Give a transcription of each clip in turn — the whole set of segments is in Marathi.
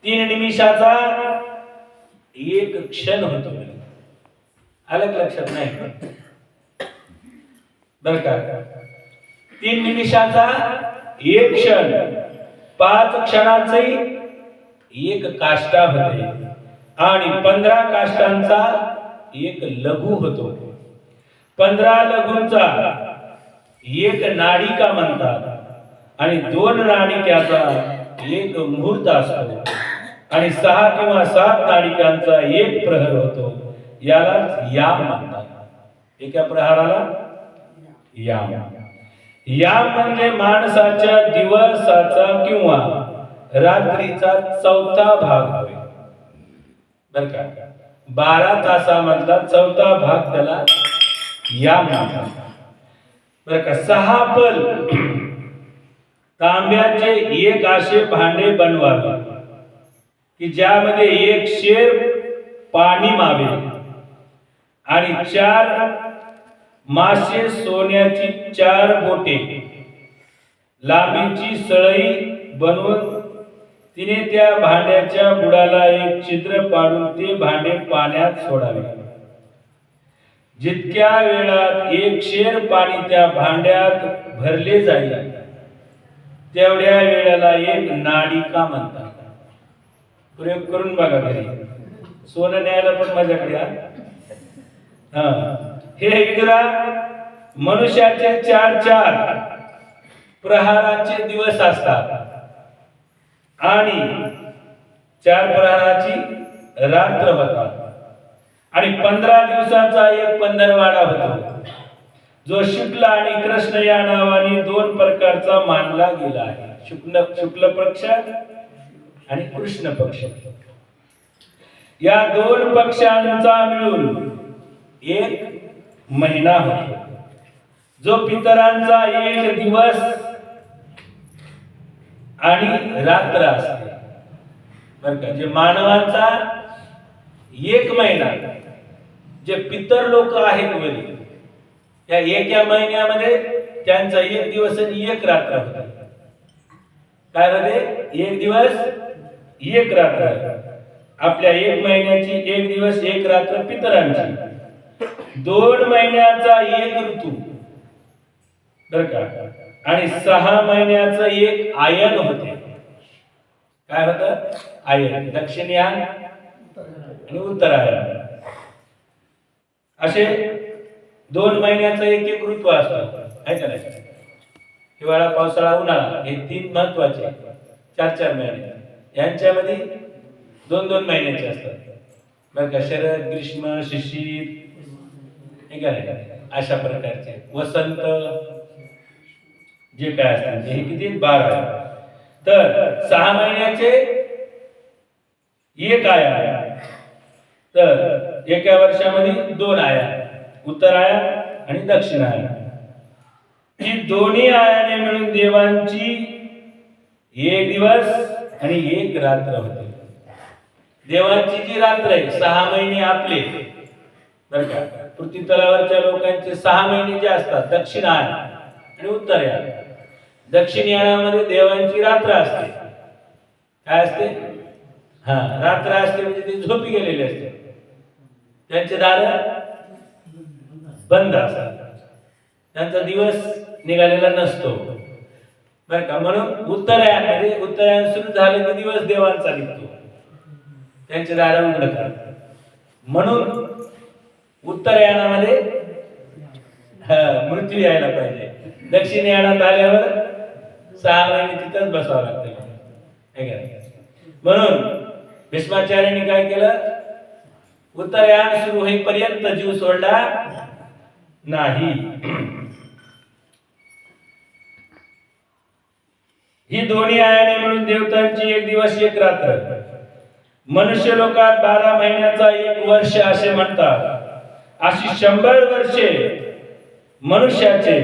3 निमिषाचा एक क्षण होतो. अलग लक्षात नाही बर का. 3 निमिषाचा एक क्षण, 5 क्षणाचे एक काष्टा होते आणि 15 काष्टांचा एक लघु होतो. 15 लघूंचा एक नाडिका म्हणतात आणि 2 नाडिकाचा एक मुहूर्त असतो आणि 6 किंवा 7 नाडिकांचा एक प्रहर होतो. यालाच याम म्हणतात. एका प्रहाराला याम. याम म्हणजे माणसाच्या दिवसाचा किंवा रात्रीचा 4था भाग होय बर का. 12 तासामधला 4था भाग त्याला याम म्हणतात बर का. 6 पल तांब्याचे एक असे भांडे बनवावे की ज्यामध्ये 1 शेर पाणी मावेल आणि 4 मासे सोन्याची 4 बोटे लांबीची सळई बनवून तिने त्या भांड्याच्या बुडाला एक छिद्र पाडून ते भांडे पाण्यात सोडावे. जितक्या वेळात 1 शेर पाणी त्या भांड्यात भरले जाईल तेवढ्या वेळेला एक नाडिका म्हणतात. प्रयोग करून बघा घरी. सोनं न्यायला पण माझ्याकडे हे इंद्रा मनुष्याचे 4 प्रहाराचे दिवस असतात आणि 4 प्रहाराची रात्र होतात आणि 15 दिवसाचा एक पंधरवाडा होतो जो शुक्ल आणि कृष्ण या नावाने 2 प्रकारचा मानला गेला आहे. शुक्ल पक्ष आणि कृष्ण पक्ष. या 2 पक्षांचा मिळून एक महिना होतो जो पितरांचा एक दिवस आणि रात्र असते बर का. जे मानवांचा एक महिना, जे पितर लोक आहेत वरी त्या एका महिन्यामध्ये त्यांचा एक दिवस आणि एक रात्र होते. काय होते? एक दिवस एक रात्र. आपल्या 1 महिन्याची 1 दिवस 1 रात्र पितरांची, 2 महिन्याचा एक ऋतू बर का आणि 6 महिन्याचा एक आयन होते. काय होतं? आयन. दक्षिणायन आणि उत्तरायण असे 2 महिन्याचा एक ऋतू असतो आहे का नाही. हिवाळा, पावसाळा, उन्हाळा हे 3 महत्वाचे 4 महिने. यांच्यामध्ये 2 महिन्याचे असतात बर का. शरद, ग्रीष्म, शिशिर हे काय अशा प्रकारचे. वसंत जे काय असतात हे किती 12. तर 6 महिन्याचे एक आया. तर एका वर्षामध्ये 2 आया, उत्तरायण आणि दक्षिणायन. ही दोन्ही आयाने मिळून देवांची 1 दिवस आणि 1 रात्र होते. देवांची जी रात्र आहे 6 महिने आपले बर का. पृथ्वी तलावरच्या लोकांचे 6 महिने जे असतात दक्षिणायन आणि उत्तरायण. दक्षिणायनामध्ये देवांची रात्र असते. काय असते? रात्र असते म्हणजे ते झोपी गेलेले असते. त्यांचे दार बंद असतात. त्यांचा दिवस निघालेला नसतो बर का. म्हणून उत्तरायण सुरू झाले की दिवस देवांचा निघतो. त्यांचे दार उघडतात. म्हणून उत्तरायणामध्ये मृत्यू यायला पाहिजे. दक्षिणायनात आल्यावर 6 महिने तिथंच बसावं लागतं. म्हणून भीष्माचार्यांनी काय केलं? उत्तरायण सुरू होईपर्यंत जीव सोडला नाही. ही दोन्ही आयाने मिळून देवतांची 1 दिवस 1 रात्र. मनुष्य लोकात 12 महिन्याचा 1 वर्ष असे म्हणतात. अशी 100 वर्षे मनुष्याचे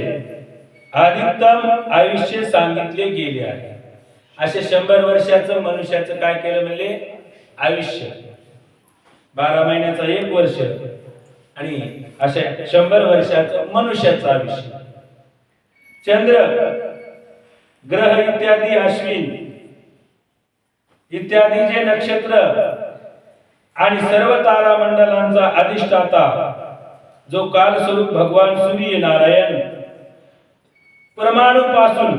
अधिकतम आयुष्य सांगितले गेले आहे. असे 100 वर्षाचं मनुष्याचं काय केलं म्हणजे आयुष्य. 12 महिन्याचा 1 वर्ष आणि अशा 100 वर्षाचं मनुष्याचं आयुष्य. चंद्र, ग्रह इत्यादी अश्विन इत्यादी जे नक्षत्र आणि सर्व तारामंडलांचा अधिष्ठाता जो कालस्वरूप भगवान सूर्य नारायण परमाणूपासून,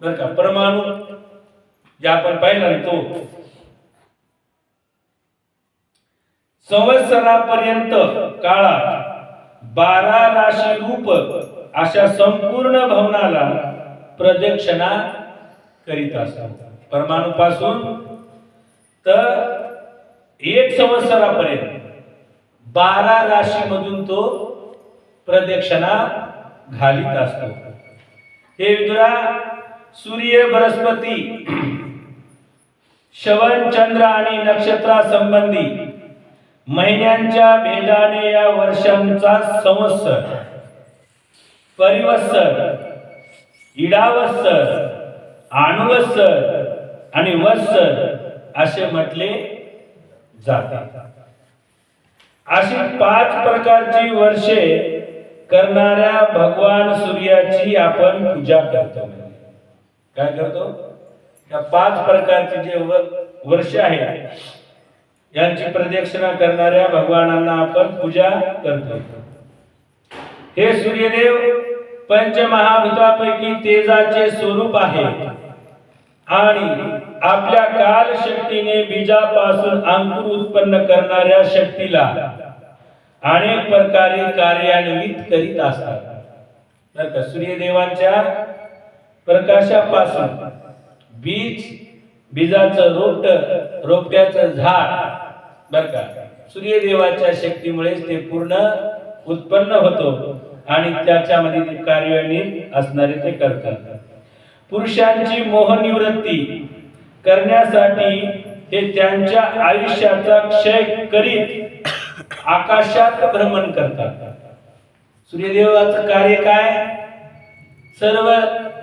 बर का, परमाणू जे आपण पाहिला तो संवत्सरापर्यंत काळात 12 राशी रूप अशा संपूर्ण भवनाला प्रदक्षिणा करीत असतो. परमाणूपासून तर 1 संवत्सरापर्यंत 12 राशी मधून तो प्रदक्षिणा घालीत असतो. हे विदुरा, सूर्य, बृहस्पती, श्रवण, चंद्र आणि नक्षत्रा संबंधी महिन्यांच्या भेदाने या वर्षांचा संवत्सर, परिवत्सर, इडावत्सर, अनुवत्सर आणि वत्सर असे म्हटले जातात. अशी 5 प्रकारची वर्षे करणाऱ्या भगवान सूर्याची आपण पूजा करतो. काय करतो? या 5 प्रकारची जे वर्ष आहेत यांची प्रदक्षिणा करणाऱ्या भगवानांना आपण पूजा करतो. हे सूर्यदेव पंचमहाभूतापैकी तेजाचे स्वरूप आहे आणि आपल्या काल शक्तीने बीजापासून अंकुर उत्पन्न करणाऱ्या शक्तीला अनेक प्रकारे कार्यान्वित करीत असतात. तर का सूर्यदेवांच्या प्रकाशापासून बीजाचं रोपट, रोपट्याचं झाड, बर का, सूर्यदेवाच्या शक्तीमुळेच ते पूर्ण उत्पन्न होतो आणि त्याच्यामध्ये ते कार्यान्वित असणारे ते करतात. पुरुषांची मोहनिवृत्ती करण्यासाठी ते त्यांच्या आयुष्याचा क्षय करीत आकाशात भ्रमण करतात. सूर्यदेवाचं कार्य काय? सर्व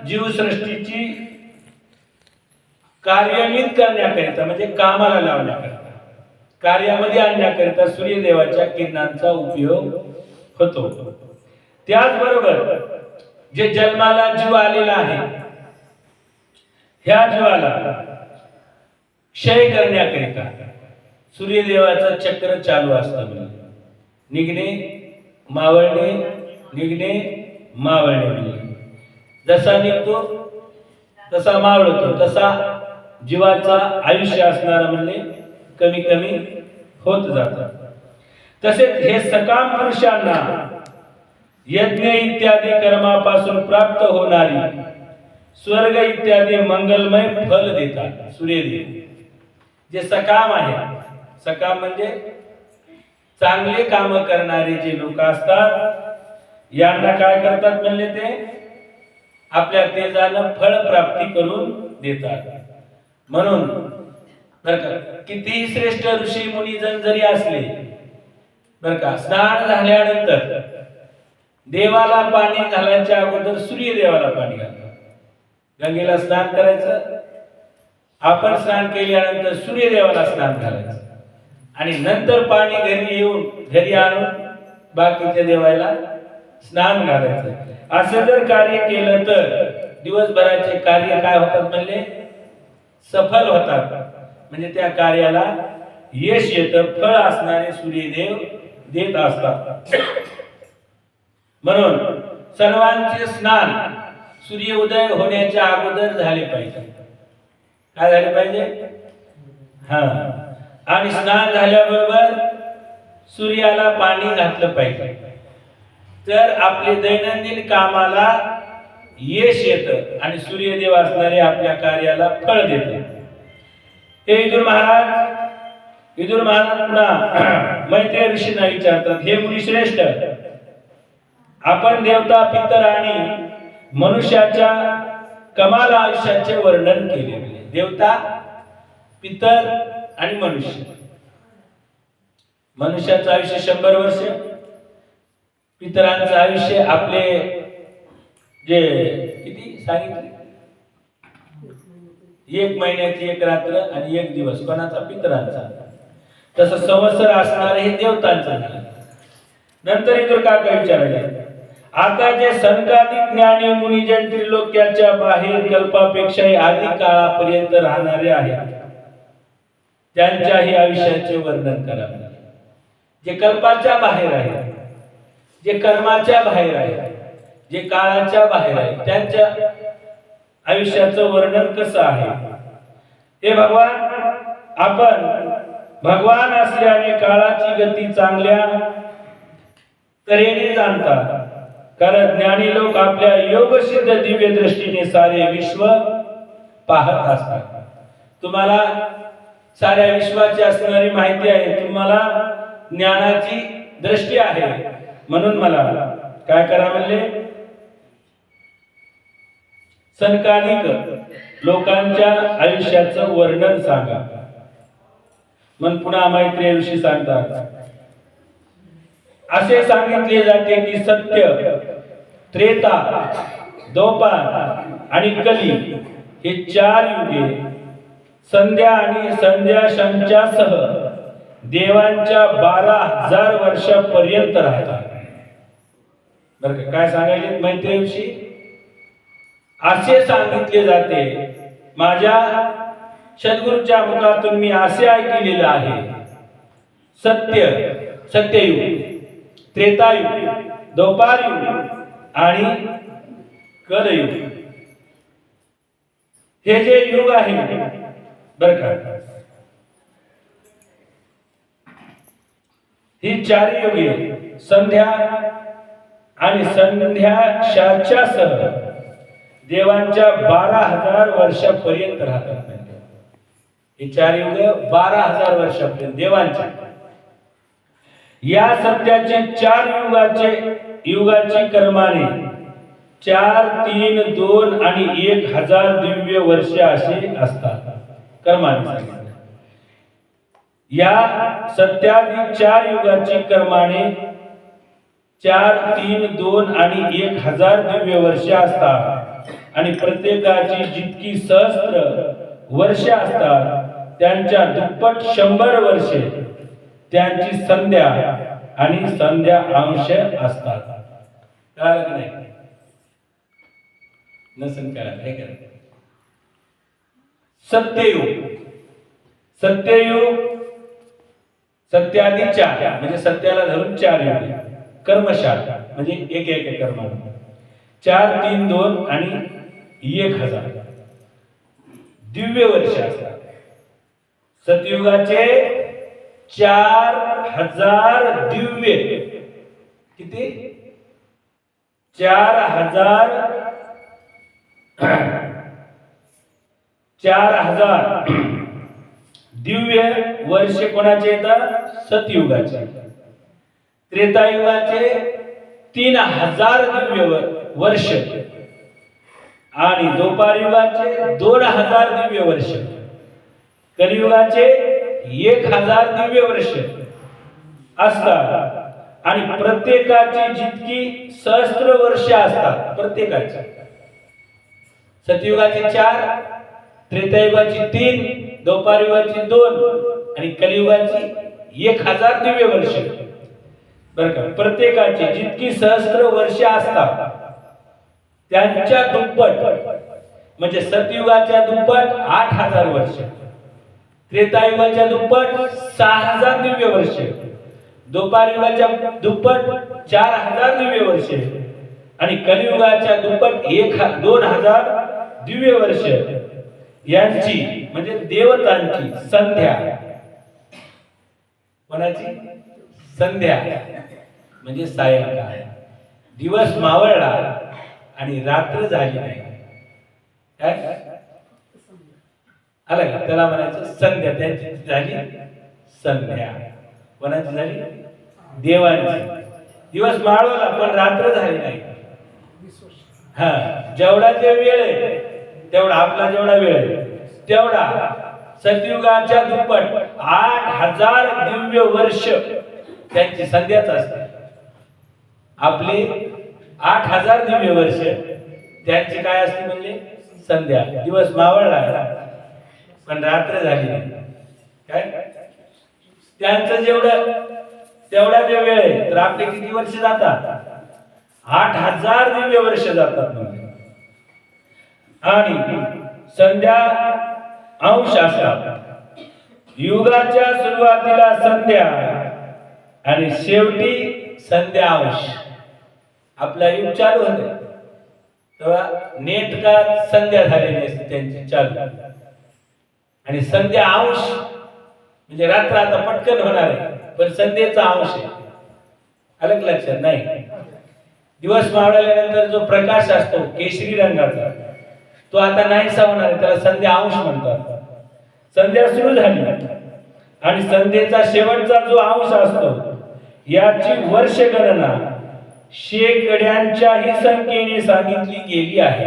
जीवसृष्टीची कार्यान्वित करण्याकरिता, म्हणजे कामाला लावण्याकरिता, कार्यामध्ये आणण्याकरिता सूर्यदेवाच्या किरणांचा उपयोग होतो. त्याचबरोबर जे जन्माला जीव आलेला आहे, ह्या जीवाला क्षय करण्याकरिता सूर्यदेवाचं चक्र चालू असतं. निघणे, मावळणे, निघणे, मावळणे. जसा निघतो तसा मावळतो, तसा जीवाचा आयुष्य असणारा म्हणजे कमी कमी होत जातात. तसेच हे सकाम पुरुषांना यज्ञ इत्यादी कर्मापासून प्राप्त होणारी स्वर्ग इत्यादी मंगलमय फल देतात सूर्यदेव. जे सकाम आहे, सकाम म्हणजे चांगले काम करणारे जे लोक असतात, यांना काय करतात म्हणले? ते आपल्या तेजानं फळ प्राप्ती करून देतात. म्हणून बर का, कितीही श्रेष्ठ ऋषी मुनिजन जरी असले, बर का, स्नान झाल्यानंतर देवाला पाणी घालायच्या अगोदर सूर्यदेवाला पाणी घालतात. गंगेला स्नान करायचं, आपण स्नान केल्यानंतर सूर्यदेवाला स्नान घालायचं आणि नंतर पाणी घरी आणून बाकीच्या देवाला स्नान घालायचं. असं जर कार्य केलं तर दिवसभराचे कार्य काय होतात म्हणले? सफल होतात. म्हणजे त्या कार्याला यश येतं, फळ असणारे सूर्यदेव देत असतात. म्हणून सर्वांचे स्नान सूर्य उदय होण्याच्या अगोदर झाले पाहिजे. काय झाले पाहिजे? आणि स्नान झाल्याबरोबर सूर्याला पाणी घातलं पाहिजे. तर आपले दैनंदिन कामाला यश येतं आणि सूर्यदेव असणारे आपल्या कार्याला फळ देतात. हे विदुर महाराज पुन्हा मैत्रेय ऋषींना विचारतात, हे मुनिश्रेष्ठ, आपण देवता, पितर आणि मनुष्याच्या कमाल आयुष्याचे वर्णन केले. देवता, पितर आणि मनुष्य. मनुष्याचं आयुष्य 100 वर्ष, पितरांचं आयुष्य आपले जे किती सांगितले, 1 महिन्याची 1 रात्र आणि 1 दिवस. कोणाचा? पितरांचा. तसं संवत्सर असणार हे देवतांचं. नंतर इतर काय विचारायला, आता जे संकाधिक ज्ञानी मुनिजन त्रिलोक्याच्या बाहेर कल्पापेक्षाही अधिक काळापर्यंत राहणारे आहेत, त्यांच्याही आयुष्याचे वर्णन करा, जे कल्पाच्या बाहेर आहे, जे कर्माच्या बाहेर आहे, जे काळाच्या बाहेर आहे, त्यांच्या आयुष्याचं वर्णन कसं आहे हे भगवान आपण भगवान असल्याने काळाची गती चांगल्या तऱ्हेने जाणतात, कारण ज्ञानी लोक आपल्या योगसिद्ध दिव्य दृष्टीने सारे विश्व पाहत असतात. तुम्हाला साऱ्या विश्वाची असणारी माहिती आहे, तुम्हाला ज्ञानाची दृष्टी आहे, म्हणून मला काय करा म्हणले, सनकालिक लोकांच्या आयुष्याचं वर्णन सांगा. मन पुन्हा मैत्रेयी सांगतात, असे सांगितले जाते की सत्य, त्रेता, द्वापर आणि कली हे 4 युगे संध्या आणि संध्या शंचासह देवांच्या 12,000 वर्षापर्यंत राहतात. बरं का, काय सांगायचे मैत्रेयी? असे सांगितले जाते, माझ्या सद्गुरूच्या मुखातून मी असे ऐकलेलं आहे, सत्ययुग, त्रेतायुग, द्वापारयुग आणि कलयुग हे जे युग आहे, बर का, ही 4 युगे संध्या आणि संध्याशाच्यासह देवांच्या 12,000 वर्षापर्यंत राहतात. हे 4 युग 12,000 वर्षापर्यंत देवांच्या. या सत्याचे 4 युगाची कर्माने 4, 3, 2 आणि 1,000 दिव्य वर्ष असे असतात. कर्माने या सत्यादी 4 युगाची कर्माने 4, 3, 2 आणि 1,000 दिव्य वर्ष असतात, आणि प्रत्येकाची जितकी सहस्त्र वर्ष असतात त्यांच्या दुप्पट 100 वर्षे त्यांची संध्या आणि संध्या अंश असतात. कळलं नाही? नसन कळलं हे करा. सत्ययुग सत्यादी 4 म्हणजे सत्याला धरून 4 युग. कर्मशाल म्हणजे एक कर्म 4, 3, 2 आणि 1,000 दिव्य वर्ष असतात. सतयुगाचे 4,000 दिव्य, किती? 4,000 दिव्य वर्ष कोणाचे येतात? सतयुगाचे. त्रेतायुगाचे 3,000 दिव्य वर्ष आणि द्वापारयुगाचे 2,000 दिव्य वर्ष, कलियुगाचे 1,000 दिव्य वर्ष असतात, आणि प्रत्येकाची जितकी सहस्त्र वर्ष असतात प्रत्येकाची. सतयुगाची 4, त्रेतायुगाची 3, द्वापारयुगाची 2 आणि कलियुगाची 1,000 दिव्य वर्ष. बरं का, प्रत्येकाची जितकी सहस्त्र वर्ष असतात त्यांच्या दुप्पट, म्हणजे सतयुगाच्या दुप्पट 8,000 वर्ष, त्रेतायुगाच्या दुप्पट 6,000 दिव्य वर्ष, द्वापारयुगाच्या दुप्पट 4,000 दिव्य वर्ष आणि कलियुगाच्या दुप्पट 2,000 दिव्य वर्ष यांची म्हणजे देवतांची संध्या. कोणाची संध्या? म्हणजे सायंकाळ. दिवस मावळला आणि रात्र झाली नाही, काय आलं का, त्याला म्हणायचं संध्या. त्यांची झाली संध्या. कोणाची झाली? देवांची. दिवस मावळला पण रात्र झाली नाही. हा, जेवढा जे वेळ आहे तेवढा आपला जेवढा वेळ आहे तेवढा सतयुगाच्या दुप्पट 8,000 दिव्य वर्ष त्यांची संध्याच असते. आपले 8,000 दिव्य वर्ष त्यांची काय असते म्हणजे संध्या. दिवस मावळला पण रात्र झाली नाही, काय त्यांचं जेवढं तेवढा जे वेळ आहे, तर आपले किती वर्ष जातात? 8,000 दिव्य वर्ष जातात. आणि संध्या अंश असतात. युगाच्या सुरुवातीला संध्या आणि शेवटी संध्या अंश. आपला युग चालू होते तेव्हा नेट का संध्या झालेली असते त्यांची चालू, आणि संध्या अंश म्हणजे रात्र आता पटकन होणार आहे, पण संध्येचा अंश आहे. अलग लक्षात नाही. दिवस मावळल्यानंतर जो प्रकाश असतो केशरी रंगाचा तो आता नाहीसा होणार आहे, त्याला संध्या अंश म्हणतात. संध्या सुरू झाली आणि संध्येचा शेवटचा जो अंश असतो याची वर्ष गणना शेकड्यांच्याही संख्येने सांगितली गेली आहे.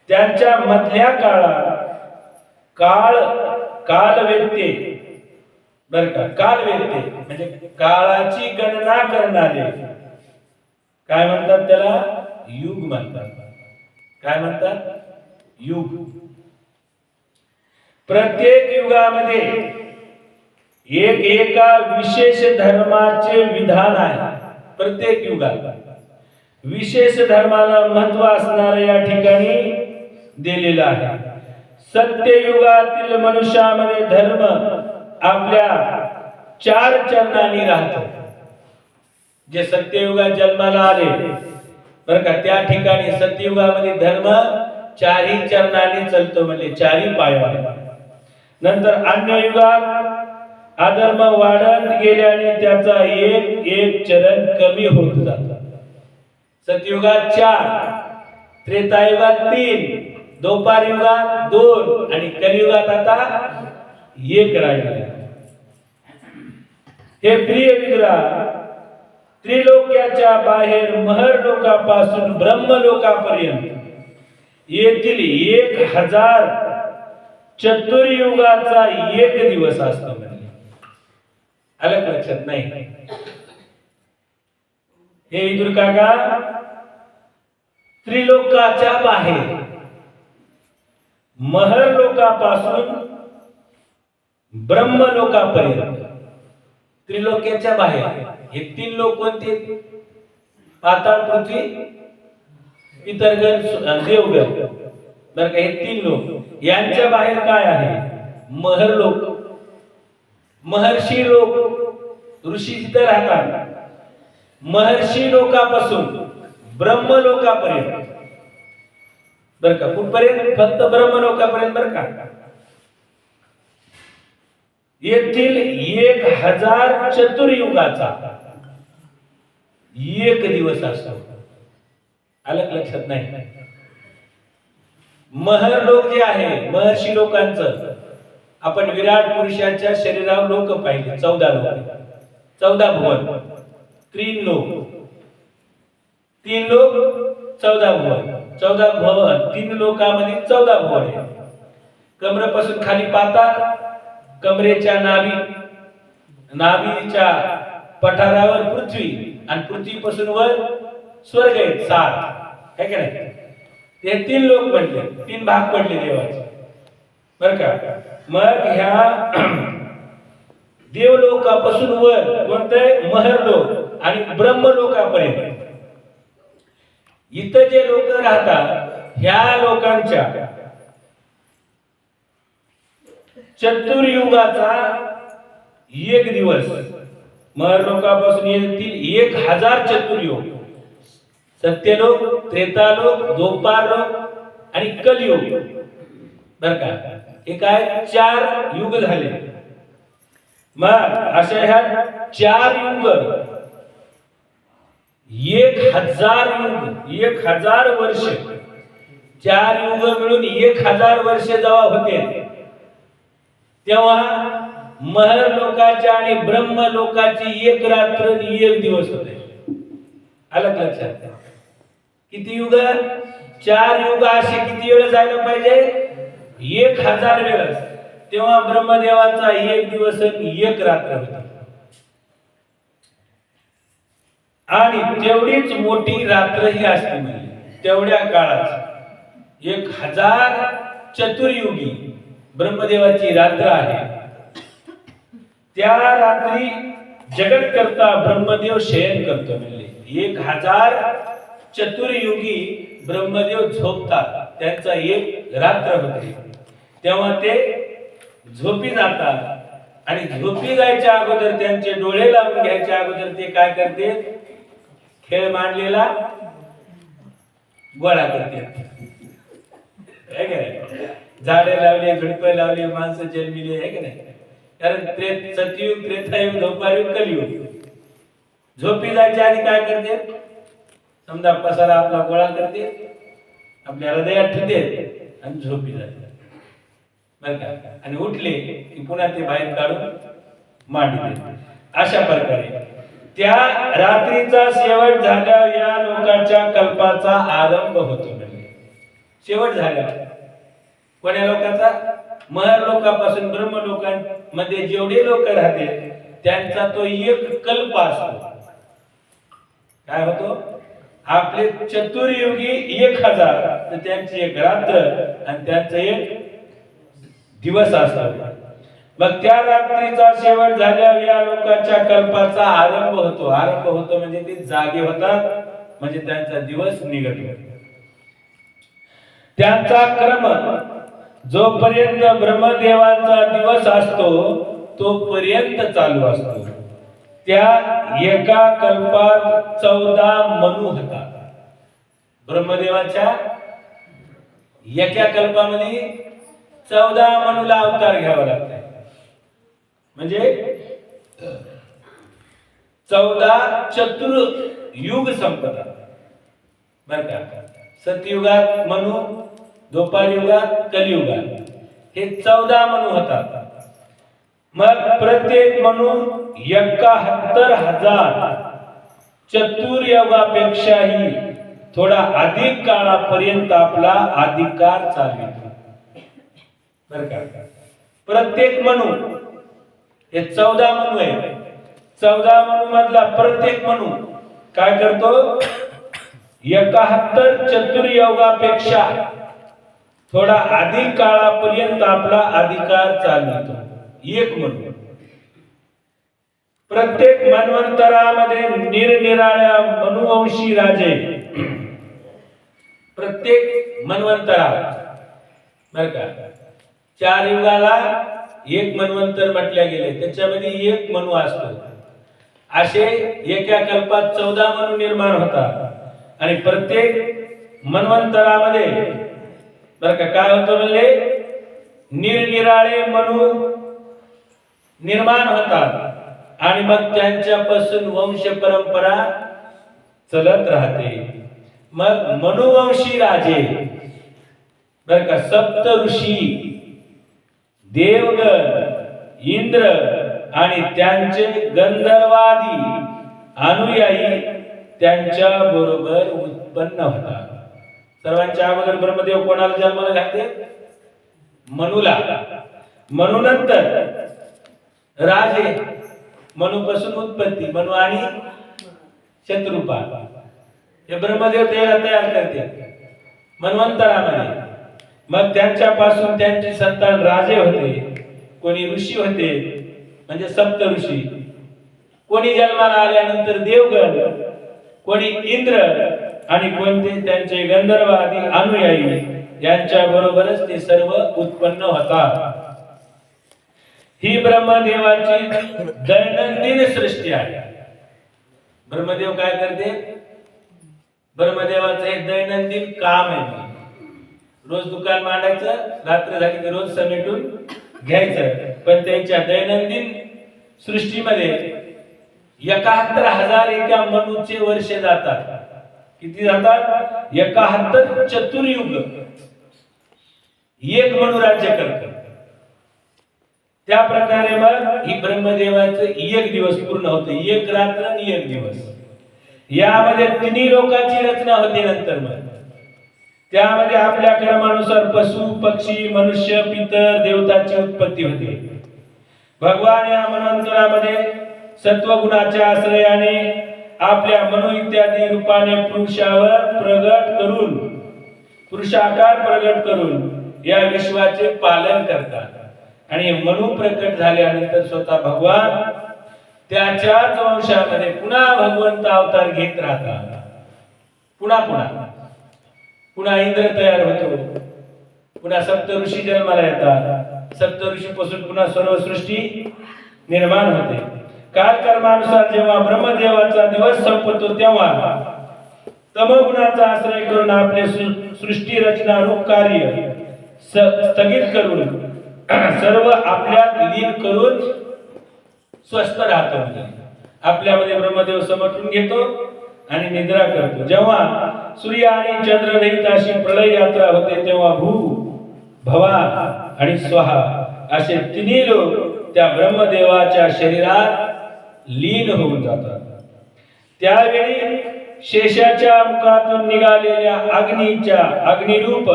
त्यांच्या मधल्या काळात काल व्यत्यय, बर का, काल व्यत्यय म्हणजे काळाची गणना करणारे काय म्हणतात, त्याला युग म्हणतात. काय म्हणतात, युग. प्रत्येक युगामध्ये एका विशेष धर्माचे विधान आहे. प्रत्येक युगात विशेष धर्माला महत्व असणारे या ठिकाणी दिलेलं आहे. सत्ययुगातील मनुष्यामध्ये धर्म आपल्या 4 चरणांनी राहतो. जे सत्ययुगात जन्माला आले बरं का, त्या ठिकाणी सत्ययुगामध्ये धर्म 4 चरणांनी चालतो, म्हणजे 4 पायवाने. नंतर अन्य युगात अधर्म वाढत गेल्याने त्याचा एक चरण कमी होत जातो. सत्ययुगात 4, त्रेतायुगात 3, द्वापार युगात 2 आणि कलियुगात आता 1 राहिले. हे प्रिय विदुरा, त्रिलोक्याच्या बाहेर महर लोकापासून ब्रह्मलोकापर्यंत येथील 1000 चतुर्युगाचा 1 दिवस असतो. अलग लक्षात नाही. हे विदुर काका, त्रिलोकाच्या बाहेर महर लोकापासून ब्रह्मलोकापर्यंत, त्रिलोक्याच्या बाहेर हे 3 लोक कोणते, पाताळ, पृथ्वी, पितरगण, देवगण. बरं का, हे 3 लोक. यांच्या बाहेर काय आहे, महर लोक. महर्षी लोक, ऋषी जिथे राहतात, महर्षी लोकापासून ब्रह्मलोकापर्यंत. बर का, कुठपर्यंत, फक्त ब्रह्मलोकापर्यंत. बर का, येथील 1000 चतुर्युगाचा 1 दिवस असतो. अलग लक्षात नाही. महर लोक जे आहे, महर्षी लोकांचं आपण विराट पुरुषाच्या शरीरावर लोक पाहिले, 14 लोक, 14 भुवन, 3 लोक, 3 लोक 14 भुवन, 14 भुवन, 3 लोकांमध्ये 14 भुवन आहे. कमरेपासून खाली पाताळ, कमरेच्या नाभीच्या पठारावर पृथ्वी आणि पृथ्वीपासून वर स्वर्ग आहेत 7. है की नाही. ते 3 लोक पडले, 3 भाग पडले देवाचे. बर का, मग ह्या देवलोकापासून वर कोणते, महरलोक आणि ब्रह्मलोकापर्यंत इथं जे लोक राहतात ह्या लोकांच्या चतुर्युगाचा 1 दिवस. महरलोकापासून येतील 1000 चतुर्युग, सत्यलोक, त्रेतालोक, द्वापारलोक आणि कलियुग. बर का, हे काय 4 युग झाले. मग अशा ह्या 4 युग, 1000 युग, 1000 वर्ष, 4 युग मिळून 1000 वर्ष जेव्हा होते तेव्हा महर लोकाची आणि ब्रह्म लोकाची 1 रात्र 1 दिवस होते. अलग लक्षात. किती युग, 4 युग. असे किती वेळ जायला पाहिजे, 1000 वेळ. तेव्हा ब्रह्मदेवाचा 1 दिवस 1 रात्र होती. आणि तेवढीच मोठी रात्र ही असते. म्हणजे तेवढ्या काळात 1000 चतुर्युगी ब्रह्मदेवाची रात्र आहे. त्या रात्री जगत करता ब्रह्मदेव शयन करतो. म्हणजे 1000 चतुर्युगी ब्रह्मदेव झोपतात, त्यांचा 1 रात्र होते. तेव्हा ते झोपी जातात आणि झोपी जायच्या अगोदर त्यांचे डोळे लावून घ्यायच्या अगोदर ते काय करते, खेळ मांडलेला गोळा करते. झाडे लावली, झुडपे लावली, माणसं जन्मिली, आहे की नाही? कारण सतयुग, त्रेतायुग, द्वापारयुग, कलियुग. झोपी जायच्या आधी काय करते, समजा पसारा आपला गोळा करते, आपल्या हृदयात ठेवते आणि झोपी जाते. बर का? आणि उठले की पुन्हा ते बाहेर काढून मांडते. अशा प्रकारे त्या रात्रीचा शेवट झाल्यावर या लोकांच्या कल्पाचा आरंभ होतो. शेवट झाला कोण्या लोकांचा? महर लोकांपासून ब्रह्म लोकांमध्ये जेवढे लोक राहते त्यांचा तो एक कल्प असतो. काय होतो? आपले चतुर्युगी 1000, तर त्यांची एक रात्र आणि त्यांचं एक दिवस असतो. मग त्या रात्रीचा शेवट झाल्यावर या लोकांच्या कल्पाचा आरंभ होतो. आरंभ होतो म्हणजे ते जागे होतात, म्हणजे त्यांचा दिवस निघत होतो. त्यांचा क्रम जोपर्यंत ब्रह्मदेवांचा दिवस असतो तोपर्यंत चालू असतो. त्या एका कल्पात 14 मनु होतात. ब्रह्मदेवाच्या एका कल्पामध्ये 14 मनुला अवतार घ्यावा लागतो. म्हणजे 14 चतुर्युग संपतात. बर का? सतयुगात मनु, द्वापारयुगात, कलियुगात हे 14 मनु होतात. मग प्रत्येक मनु 71,000 चतुर्युगापेक्षाही थोडा अधिक काळापर्यंत आपला अधिकार चालवितो. बर का? प्रत्येक मनु हे 14 मनु आहे. 14 मनु मधला प्रत्येक मनु काय करतो? 71 चतुर्युगापेक्षा थोडा अधिक काळापर्यंत आपला अधिकार चालवितो. एक मनु. प्रत्येक मन्वंतरामध्ये निरनिराळ्या मनुवंशी राजे, प्रत्येक मन्वंतरात, बर का, 4 युगाला एक मन्वंतर म्हटले गेले, त्याच्यामध्ये एक मनु असतो. असे एका कल्पात 14 मनु निर्माण होतात आणि प्रत्येक मन्वंतरामध्ये बर का काय होतं म्हणले, निरनिराळे मनु निर्माण होतात आणि मग त्यांच्यापासून वंश परंपरा चलत राहते. मग मनुवंशी राजे बर का, सप्त ऋषी, देवगण, इंद्र आणि त्यांचे गंधर्वादी अनुयायी त्यांच्या बरोबर उत्पन्न होतात. सर्वांच्या अगोदर ब्रह्मदेव कोणाला जन्माला घालते? मनुला. मनुनंतर राजे, मनुपासून उत्पत्ती, मनु आणि शत्रुपा हे ब्रह्मदेव त्याला तयार करते मन्वंतरामध्ये. मग त्यांच्यापासून त्यांची संतान राजे होते, कोणी ऋषी होते म्हणजे सप्त ऋषी, कोणी जन्माला आल्यानंतर देवगण, कोणी इंद्र आणि कोणते त्यांचे गंधर्व आदी अनुयायी, यांच्या बरोबरच ते सर्व उत्पन्न होतात. ही ब्रह्मदेवाची दैनंदिन सृष्टी आहे. ब्रह्मदेव काय करते? ब्रह्मदेवाचं हे दैनंदिन काम आहे. रोज दुकान मांडायचं, रात्र झाली की रोज समेटून घ्यायचं. पण त्यांच्या दैनंदिन सृष्टीमध्ये 71,000 एका मनुचे वर्ष जातात. किती जातात? 71 चतुर्युग एक मनु राज्य करतात. त्या प्रकारे मग ही ब्रह्मदेवाचं एक दिवस पूर्ण होते, एक रात्र आणि एक दिवस. यामध्ये तिन्ही लोकांची रचना होते. नंतर मग त्यामध्ये आपल्या कर्मानुसार पशु, पक्षी, मनुष्य, पितर, देवताची उत्पत्ती होते. भगवान या मन्वंतरामध्ये सत्वगुणाच्या आश्रयाने आपल्या मनु इत्यादी रूपाने पुरुषावर प्रगट करून, पुरुषाकार प्रगट करून या विश्वाचे पालन करतात. आणि मनु प्रकट झाल्यानंतर स्वतः भगवान त्याच्याच वंशामध्ये पुन्हा भगवंत अवतार घेत राहतात. पुन्हा इंद्र तयार होतो, पुन्हा सप्त ऋषी जन्माला येतात, सप्तऋषीपासून पुन्हा सर्व सृष्टी निर्माण होते. कालकर्मानुसार जेव्हा ब्रह्मदेवाचा दिवस संपतो तेव्हा तमगुणाचा आश्रय करून आपले सृष्टी रचना रूप कार्य स्थगित करून सर्व आपल्यात लीन करून स्वस्थ राहतो. आपल्यामध्ये ब्रह्मदेव समटून घेतो आणि निद्रा करतो. जेव्हा सूर्य आणि चंद्र रहित अशी प्रलय यात्रा होते तेव्हा भू, भवा आणि स्वहा असे तिन्ही लोक त्या ब्रह्मदेवाच्या शरीरात लीन होऊन जातात. त्यावेळी शेषाच्या मुखातून निघालेल्या अग्निरूप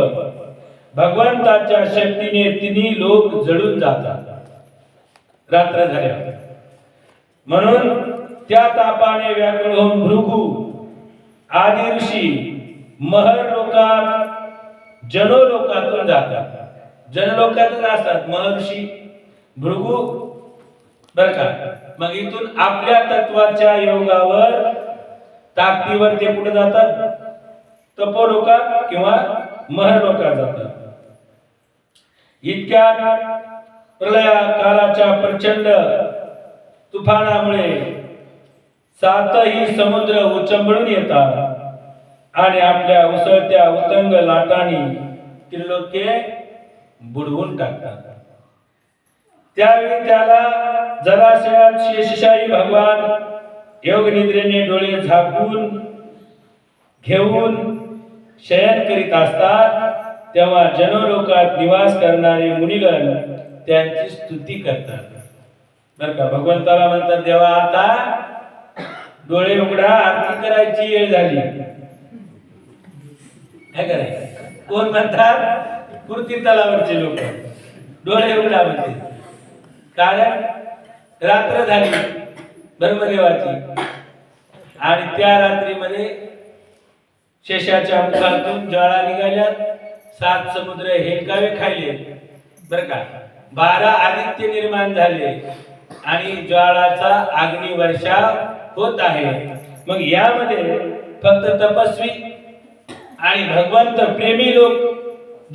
भगवंताच्या शक्तीने तिन्ही लोक जळून जातात रात्र झाल्या. म्हणून त्या तापाने व्याकुळ होऊन भृगु आदी ऋषी महर लोकात जनलोकातून जातात. जनलोकातून असतात महर्षी भृगु बर का. मग इथून आपल्या तत्वाच्या योगावर ताकदीवर ते कुठे जातात? तपोलोकात किंवा महर लोकात जातात. इतक्या प्रलया कालाच्या प्रचंड तुफानामुळे सातही समुद्र उचंबळून येतात आणि आपल्या उसळत्या उतंग लाटांनी त्रिलोक्ये बुडवून टाकतात. त्यावेळी त्याला जलाशयात शेषशाही भगवान योग निद्रेने डोळे झाकून घेऊन शयन करीत असतात. तेव्हा जनलोकात निवास करणारे मुनिगण त्यांची स्तुती करतात. बर का. भगवंताला म्हणतात देवा आता डोळे उघडा, आरती करायची वेळ झाली. काय करायचं? कोण म्हणतात? कृती तलावरचे लोक डोळे उघडा म्हणते. कारण रात्र झाली ब्रह्मदेवाची आणि त्या रात्रीमध्ये शेषाच्या मुखातून ज्वाळा निघाल्या. 7 समुद्र हेलकावे खायले बर का. 12 आदित्य निर्माण झाले आणि ज्वाळाचा अग्निवर्षा होत आहे. मग यामध्ये फक्त तपस्वी आणि भगवंत प्रेमी लोक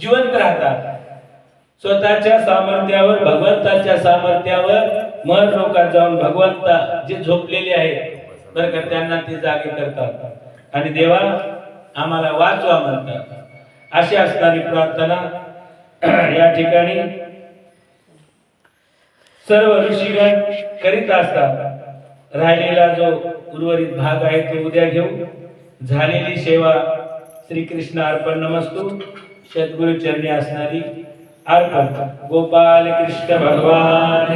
जिवंत राहतात. स्वतःच्या सामर्थ्यावर भगवंताच्या सामर्थ्यावर महर लोकात जाऊन भगवंता जे झोपलेले आहेत बर का त्यांना ते जागे करतात आणि देवा आम्हाला वाचवा म्हणतात. अशी असणारी प्रार्थना या ठिकाणी सर्व ऋषीगण करीत असतात. राहिलेला जो उर्वरित भाग आहे तो उद्या घेऊ. झालेली सेवा श्रीकृष्ण अर्पण नमस्तु. सद्गुरु चरणी असणारी अर्पण. गोपाल कृष्ण भगवान